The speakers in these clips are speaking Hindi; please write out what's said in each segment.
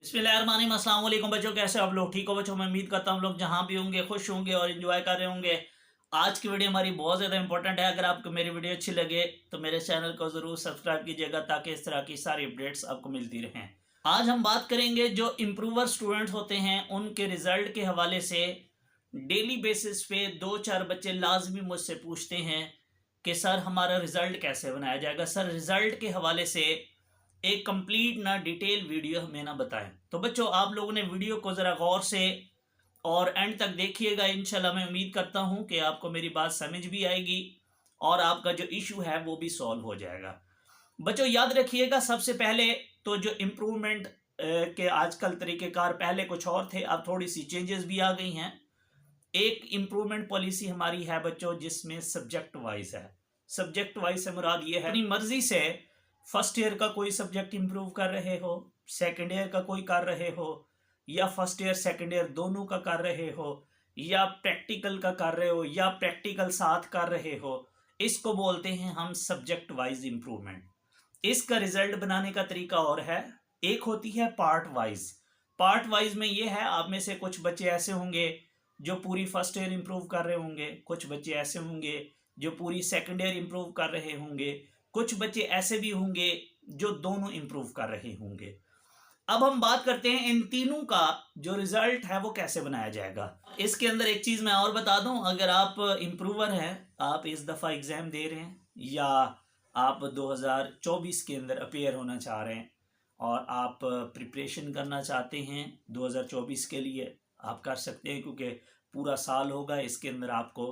बिस्मिल्लाहिर्रहमानिर्रहीम। अस्सलाम वालेकुम बच्चों, कैसे आप लोग? ठीक हो बच्चों? मैं उम्मीद करता हूँ आप लोग जहाँ भी होंगे खुश होंगे और एंजॉय कर रहे होंगे। आज की वीडियो हमारी बहुत ज़्यादा इंपॉर्टेंट है। अगर आपको मेरी वीडियो अच्छी लगे तो मेरे चैनल को ज़रूर सब्सक्राइब कीजिएगा ताकि इस तरह की सारी अपडेट्स आपको मिलती रहें। आज हम बात करेंगे जो इम्प्रूवर स्टूडेंट्स होते हैं उनके रिजल्ट के हवाले से। डेली बेसिस पे 2-4 बच्चे लाजमी मुझसे पूछते हैं कि सर हमारा रिजल्ट कैसे बनाया जाएगा, सर रिजल्ट के हवाले से एक कंप्लीट ना डिटेल वीडियो हमें ना बताएं। तो बच्चों आप लोगों ने वीडियो को ज़रा गौर से और एंड तक देखिएगा। इंशाल्लाह मैं उम्मीद करता हूं कि आपको मेरी बात समझ भी आएगी और आपका जो इशू है वो भी सॉल्व हो जाएगा। बच्चों याद रखिएगा, सबसे पहले तो जो इम्प्रूवमेंट के आजकल तरीक़ेकार पहले कुछ और थे, अब थोड़ी सी चेंजेस भी आ गई हैं। एक इम्प्रूवमेंट पॉलिसी हमारी है बच्चों जिसमें सब्जेक्ट वाइज है। सब्जेक्ट वाइज से मुराद ये है अपनी मर्जी से फर्स्ट ईयर का कोई सब्जेक्ट इम्प्रूव कर रहे हो, सेकेंड ईयर का कोई कर रहे हो, या फर्स्ट ईयर सेकेंड ईयर दोनों का कर रहे हो, या प्रैक्टिकल का कर रहे हो या प्रैक्टिकल साथ कर रहे हो, इसको बोलते हैं हम सब्जेक्ट वाइज इम्प्रूवमेंट। इसका रिजल्ट बनाने का तरीका और है। एक होती है पार्ट वाइज। पार्ट वाइज में ये है, आप में से कुछ बच्चे ऐसे होंगे जो पूरी फर्स्ट ईयर इम्प्रूव कर रहे होंगे, कुछ बच्चे ऐसे होंगे जो पूरी सेकेंड ईयर इम्प्रूव कर रहे होंगे, कुछ बच्चे ऐसे भी होंगे जो दोनों इम्प्रूव कर रहे होंगे। अब हम बात करते हैं इन तीनों का जो रिजल्ट है वो कैसे बनाया जाएगा। इसके अंदर एक चीज़ मैं और बता दूं, अगर आप इम्प्रूवर हैं, आप इस दफ़ा एग्ज़ाम दे रहे हैं या आप 2024 के अंदर अपेयर होना चाह रहे हैं और आप प्रिपरेशन करना चाहते हैं 2024 के लिए, आप कर सकते हैं क्योंकि पूरा साल होगा, इसके अंदर आपको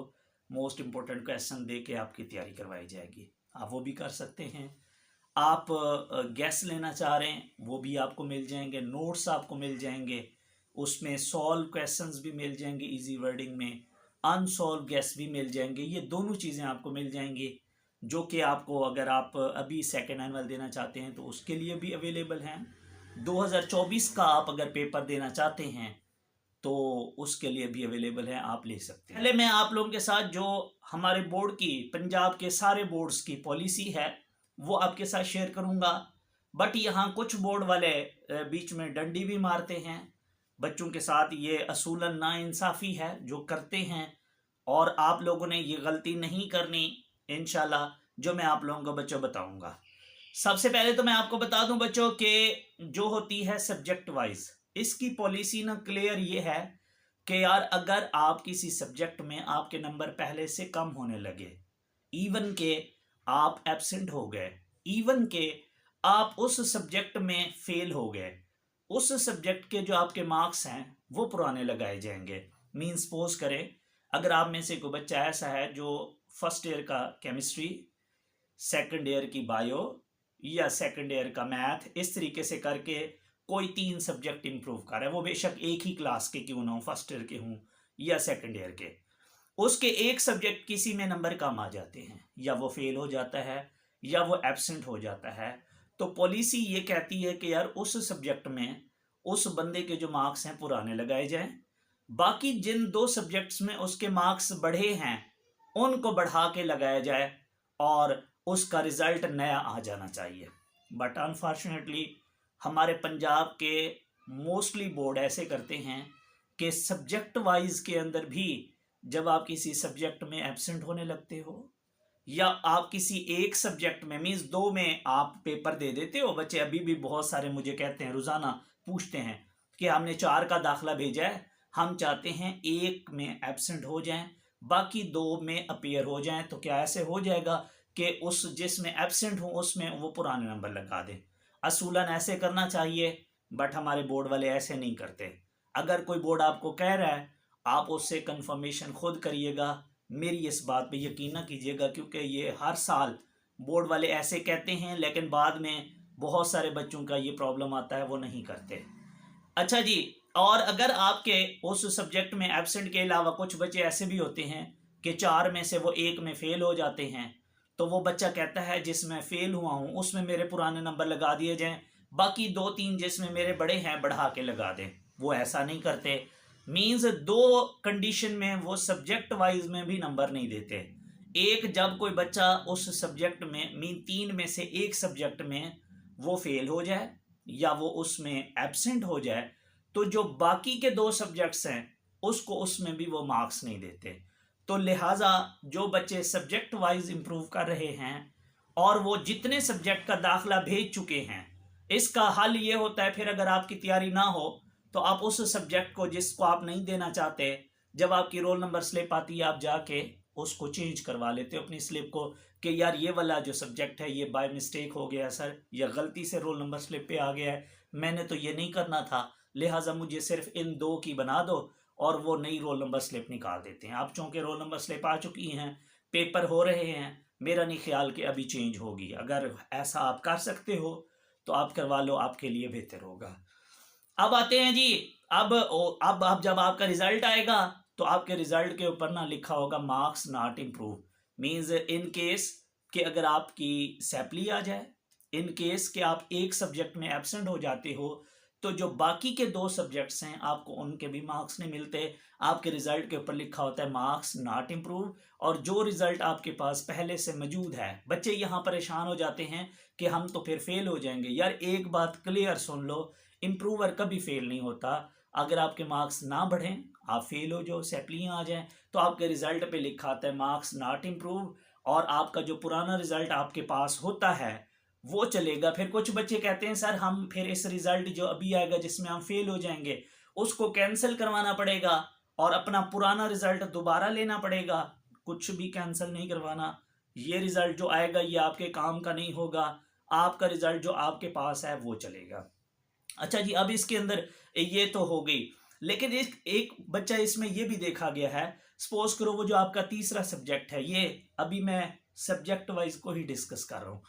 मोस्ट इम्पोर्टेंट क्वेश्चन दे के आपकी तैयारी करवाई जाएगी, आप वो भी कर सकते हैं। आप गैस लेना चाह रहे हैं वो भी आपको मिल जाएंगे, नोट्स आपको मिल जाएंगे, उसमें सॉल्व क्वेश्चंस भी मिल जाएंगे इजी वर्डिंग में, अनसॉल्व गैस भी मिल जाएंगे। ये दोनों चीज़ें आपको मिल जाएंगी जो कि आपको अगर आप अभी सेकेंड एनुअल देना चाहते हैं तो उसके लिए भी अवेलेबल हैं। 2024 का आप अगर पेपर देना चाहते हैं तो उसके लिए भी अवेलेबल है, आप ले सकते हैं। पहले मैं आप लोगों के साथ जो हमारे बोर्ड की, पंजाब के सारे बोर्ड्स की पॉलिसी है वो आपके साथ शेयर करूंगा। बट यहाँ कुछ बोर्ड वाले बीच में डंडी भी मारते हैं बच्चों के साथ, ये असूलन नाइंसाफ़ी है जो करते हैं और आप लोगों ने ये गलती नहीं करनी इंशाल्लाह, जो मैं आप लोगों को बच्चों बताऊंगा। सबसे पहले तो मैं आपको बता दूं बच्चों कि जो होती है सब्जेक्ट वाइज, इसकी पॉलिसी ना क्लियर ये है कि यार अगर आप किसी सब्जेक्ट में आपके नंबर पहले से कम होने लगे, इवन के आप एब्सेंट हो गए, इवन के आप उस सब्जेक्ट में फेल हो गए, उस सब्जेक्ट के जो आपके मार्क्स हैं वो पुराने लगाए जाएंगे। मीन सपोज करें अगर आप में से कोई बच्चा ऐसा है जो फर्स्ट ईयर का केमिस्ट्री, सेकंड ईयर की बायो या सेकंड ईयर का मैथ, इस तरीके से करके कोई 3 सब्जेक्ट इंप्रूव कर रहा है, वो बेशक एक ही क्लास के क्यों ना हो, फर्स्ट ईयर के हों या सेकंड ईयर के, उसके एक सब्जेक्ट किसी में नंबर कम आ जाते हैं, या वो फेल हो जाता है या वो एब्सेंट हो जाता है, तो पॉलिसी ये कहती है कि यार उस सब्जेक्ट में उस बंदे के जो मार्क्स हैं पुराने लगाए जाएं, बाकी जिन 2 सब्जेक्ट्स में उसके मार्क्स बढ़े हैं उनको बढ़ा के लगाया जाए और उसका रिजल्ट नया आ जाना चाहिए। बट अनफॉर्चुनेटली हमारे पंजाब के मोस्टली बोर्ड ऐसे करते हैं कि सब्जेक्ट वाइज के अंदर भी जब आप किसी सब्जेक्ट में एब्सेंट होने लगते हो या आप किसी एक सब्जेक्ट में मीन्स 2 में आप पेपर दे देते हो, बच्चे अभी भी बहुत सारे मुझे कहते हैं, रोज़ाना पूछते हैं कि हमने 4 का दाखला भेजा है, हम चाहते हैं 1 में एब्सेंट हो जाएं बाकी 2 में अपेयर हो जाएं, तो क्या ऐसे हो जाएगा कि उस जिसमें एब्सेंट हो उसमें वो पुराने नंबर लगा दें। असूलन ऐसे करना चाहिए बट हमारे बोर्ड वाले ऐसे नहीं करते। अगर कोई बोर्ड आपको कह रहा है आप उससे कंफर्मेशन खुद करिएगा, मेरी इस बात पे यकीन ना कीजिएगा, क्योंकि ये हर साल बोर्ड वाले ऐसे कहते हैं लेकिन बाद में बहुत सारे बच्चों का ये प्रॉब्लम आता है, वो नहीं करते। अच्छा जी, और अगर आपके उस सब्जेक्ट में एब्सेंट के अलावा कुछ बच्चे ऐसे भी होते हैं कि 4 में से वो 1 में फेल हो जाते हैं, तो वो बच्चा कहता है जिसमें फेल हुआ हूँ उसमें मेरे पुराने नंबर लगा दिए जाएं, बाकी 2-3 जिसमें मेरे बड़े हैं बढ़ा के लगा दें। वो ऐसा नहीं करते। मीन्स 2 कंडीशन में वो सब्जेक्ट वाइज में भी नंबर नहीं देते। एक, जब कोई बच्चा उस सब्जेक्ट में मीन 3 में से एक सब्जेक्ट में वो फेल हो जाए, या वो उसमें एब्सेंट हो जाए तो जो बाकी के 2 सब्जेक्ट्स हैं उसको उसमें भी वो मार्क्स नहीं देते। तो लिहाजा जो बच्चे सब्जेक्ट वाइज इंप्रूव कर रहे हैं और वो जितने सब्जेक्ट का दाखला भेज चुके हैं, इसका हल ये होता है फिर अगर आपकी तैयारी ना हो तो आप उस सब्जेक्ट को जिसको आप नहीं देना चाहते, जब आपकी रोल नंबर स्लिप आती है आप जाके उसको चेंज करवा लेते हो अपनी स्लिप को कि यार ये वाला जो सब्जेक्ट है ये बाय मिस्टेक हो गया सर, या गलती से रोल नंबर स्लिप पे आ गया है, मैंने तो ये नहीं करना था, लिहाजा मुझे सिर्फ इन 2 की बना दो, और वो नई रोल नंबर स्लिप निकाल देते हैं। आप चूंकि रोल नंबर स्लिप आ चुकी हैं, पेपर हो रहे हैं, मेरा नहीं ख्याल कि अभी चेंज होगी। अगर ऐसा आप कर सकते हो तो आप करवा लो, आपके लिए बेहतर होगा। अब आते हैं जी, अब जब आपका रिजल्ट आएगा तो आपके रिजल्ट के ऊपर ना लिखा होगा marks not improve, means in case कि अगर आपकी सैपली आ जाए, इन केस कि आप एक सब्जेक्ट में एब्सेंट हो जाते हो, तो जो बाकी के 2 सब्जेक्ट्स हैं आपको उनके भी मार्क्स नहीं मिलते। आपके रिजल्ट के ऊपर लिखा होता है मार्क्स नॉट इम्प्रूव, और जो रिजल्ट आपके पास पहले से मौजूद है। बच्चे यहाँ परेशान हो जाते हैं कि हम तो फिर फेल हो जाएंगे। यार एक बात क्लियर सुन लो, इम्प्रूवर कभी फेल नहीं होता। अगर आपके मार्क्स ना बढ़ें, आप फेल हो जाओ, सैपलियाँ आ जाएं, तो आपके रिजल्ट पे लिखा आता है मार्क्स नॉट इम्प्रूव, और आपका जो पुराना रिजल्ट आपके पास होता है वो चलेगा। फिर कुछ बच्चे कहते हैं सर हम फिर इस रिजल्ट जो अभी आएगा जिसमें हम फेल हो जाएंगे उसको कैंसिल करवाना पड़ेगा और अपना पुराना रिजल्ट दोबारा लेना पड़ेगा। कुछ भी कैंसिल नहीं करवाना, ये रिजल्ट जो आएगा ये आपके काम का नहीं होगा, आपका रिजल्ट जो आपके पास है वो चलेगा। अच्छा जी, अब इसके अंदर ये तो हो गई, लेकिन एक बच्चा इसमें ये भी देखा गया है, सपोज करो वो जो आपका तीसरा सब्जेक्ट है, ये अभी मैं सब्जेक्ट वाइज को ही डिस्कस कर रहा हूँ।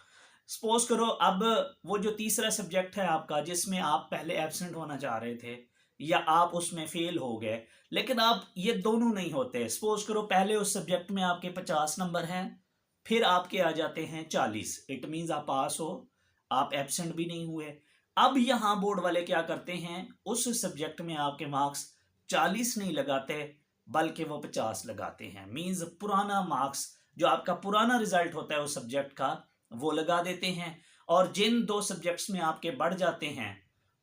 सपोज करो अब वो जो तीसरा सब्जेक्ट है आपका जिसमें आप पहले एब्सेंट होना चाह रहे थे या आप उसमें फेल हो गए, लेकिन आप ये दोनों नहीं होते। सपोज करो पहले उस सब्जेक्ट में आपके 50 नंबर हैं, फिर आपके आ जाते हैं 40, इट मीन्स आप पास हो, आप एब्सेंट भी नहीं हुए। अब यहाँ बोर्ड वाले क्या करते हैं, उस सब्जेक्ट में आपके मार्क्स 40 नहीं लगाते बल्कि वो 50 लगाते हैं। मीन्स पुराना मार्क्स जो आपका पुराना रिजल्ट होता है उस सब्जेक्ट का वो लगा देते हैं, और जिन 2 सब्जेक्ट्स में आपके बढ़ जाते हैं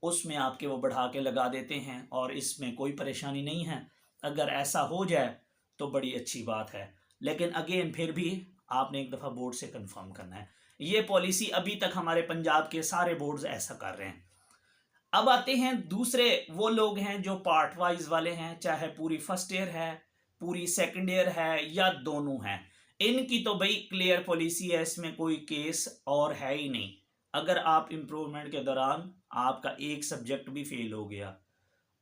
उसमें आपके वो बढ़ा के लगा देते हैं, और इसमें कोई परेशानी नहीं है। अगर ऐसा हो जाए तो बड़ी अच्छी बात है, लेकिन अगेन फिर भी आपने एक दफ़ा बोर्ड से कंफर्म करना है। ये पॉलिसी अभी तक हमारे पंजाब के सारे बोर्ड्स ऐसा कर रहे हैं। अब आते हैं दूसरे वो लोग हैं जो पार्ट वाइज वाले हैं, चाहे पूरी फर्स्ट ईयर है, पूरी सेकंड ईयर है या दोनों हैं, इनकी तो भाई क्लियर पॉलिसी है, इसमें कोई केस और है ही नहीं। अगर आप इम्प्रूवमेंट के दौरान आपका एक सब्जेक्ट भी फेल हो गया,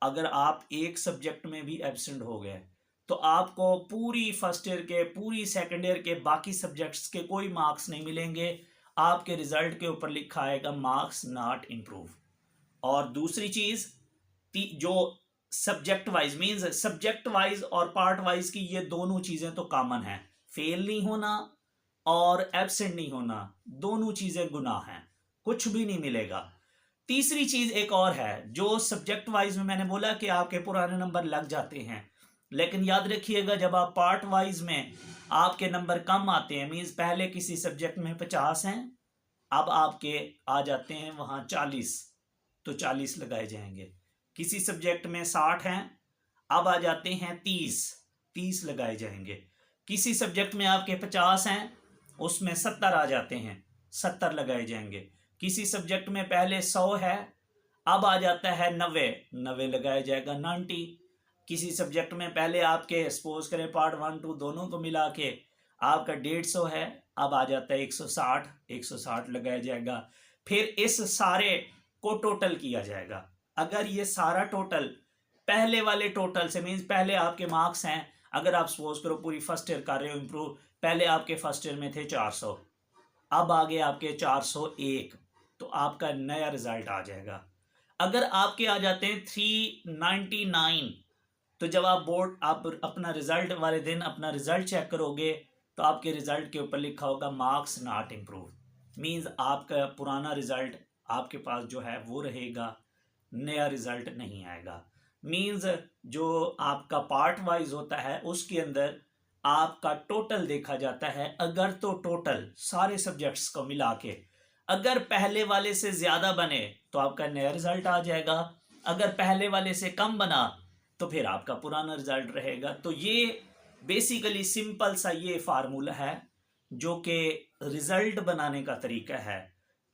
अगर आप एक सब्जेक्ट में भी एब्सेंट हो गए, तो आपको पूरी फर्स्ट ईयर के, पूरी सेकंड ईयर के बाकी सब्जेक्ट्स के कोई मार्क्स नहीं मिलेंगे। आपके रिजल्ट के ऊपर लिखा आएगा मार्क्स नॉट इम्प्रूव। और दूसरी चीज, जो subject wise, means subject wise और पार्ट वाइज की ये दोनों चीजें तो कॉमन है, फेल नहीं होना और एब्सेंट नहीं होना, दोनों चीजें गुनाह हैं, कुछ भी नहीं मिलेगा। तीसरी चीज एक और है, जो सब्जेक्ट वाइज में मैंने बोला कि आपके पुराने नंबर लग जाते हैं, लेकिन याद रखिएगा जब आप पार्ट वाइज में आपके नंबर कम आते हैं, मींस पहले किसी सब्जेक्ट में 50 हैं, अब आपके आ जाते हैं वहां 40, तो 40 लगाए जाएंगे। किसी सब्जेक्ट में 60 हैं, अब आ जाते हैं 30 लगाए जाएंगे। किसी सब्जेक्ट में आपके 50 हैं, उसमें 70 आ जाते हैं, 70 लगाए जाएंगे। किसी सब्जेक्ट में पहले 100 है, अब आ जाता है 90 लगाया जाएगा, 90। किसी सब्जेक्ट में पहले आपके सपोज करें पार्ट 1 2 दोनों को मिला के आपका 150 है, अब आ जाता है 160 लगाया जाएगा। फिर इस सारे को टोटल किया जाएगा। अगर ये सारा टोटल पहले वाले टोटल से, मीन्स पहले आपके मार्क्स हैं, अगर आप सपोज करो पूरी फर्स्ट ईयर कर रहे हो इम्प्रूव, पहले आपके फर्स्ट ईयर में थे 400, अब आगे आपके 401, तो आपका नया रिजल्ट आ जाएगा। अगर आपके आ जाते हैं 399, तो जब आप बोर्ड आप अपना रिजल्ट वाले दिन अपना रिजल्ट चेक करोगे तो आपके रिजल्ट के ऊपर लिखा होगा मार्क्स नॉट इम्प्रूव, मीन्स आपका पुराना रिजल्ट आपके पास जो है वो रहेगा, नया रिजल्ट नहीं आएगा। मीन्स जो आपका पार्ट वाइज होता है उसके अंदर आपका टोटल देखा जाता है। अगर तो टोटल सारे सब्जेक्ट्स को मिला के अगर पहले वाले से ज़्यादा बने तो आपका नया रिज़ल्ट आ जाएगा, अगर पहले वाले से कम बना तो फिर आपका पुराना रिज़ल्ट रहेगा। तो ये बेसिकली सिंपल सा ये फार्मूला है जो कि रिज़ल्ट बनाने का तरीका है।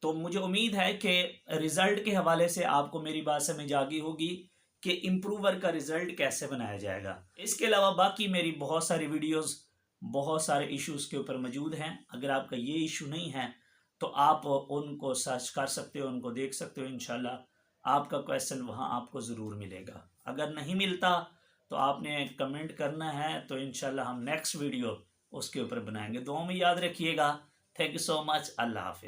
तो मुझे उम्मीद है कि रिज़ल्ट के हवाले से आपको मेरी बात समझ आ गई होगी कि इम्प्रूवर का रिज़ल्ट कैसे बनाया जाएगा। इसके अलावा बाकी मेरी बहुत सारी वीडियोस बहुत सारे इश्यूज़ के ऊपर मौजूद हैं। अगर आपका ये इशू नहीं है तो आप उनको सर्च कर सकते हो, उनको देख सकते हो। इंशाल्लाह आपका क्वेश्चन वहाँ आपको ज़रूर मिलेगा। अगर नहीं मिलता तो आपने कमेंट करना है, तो इंशाल्लाह हम नेक्स्ट वीडियो उसके ऊपर बनाएंगे। दुआ में याद रखिएगा। Thank you so much. अल्लाह हाफिज़।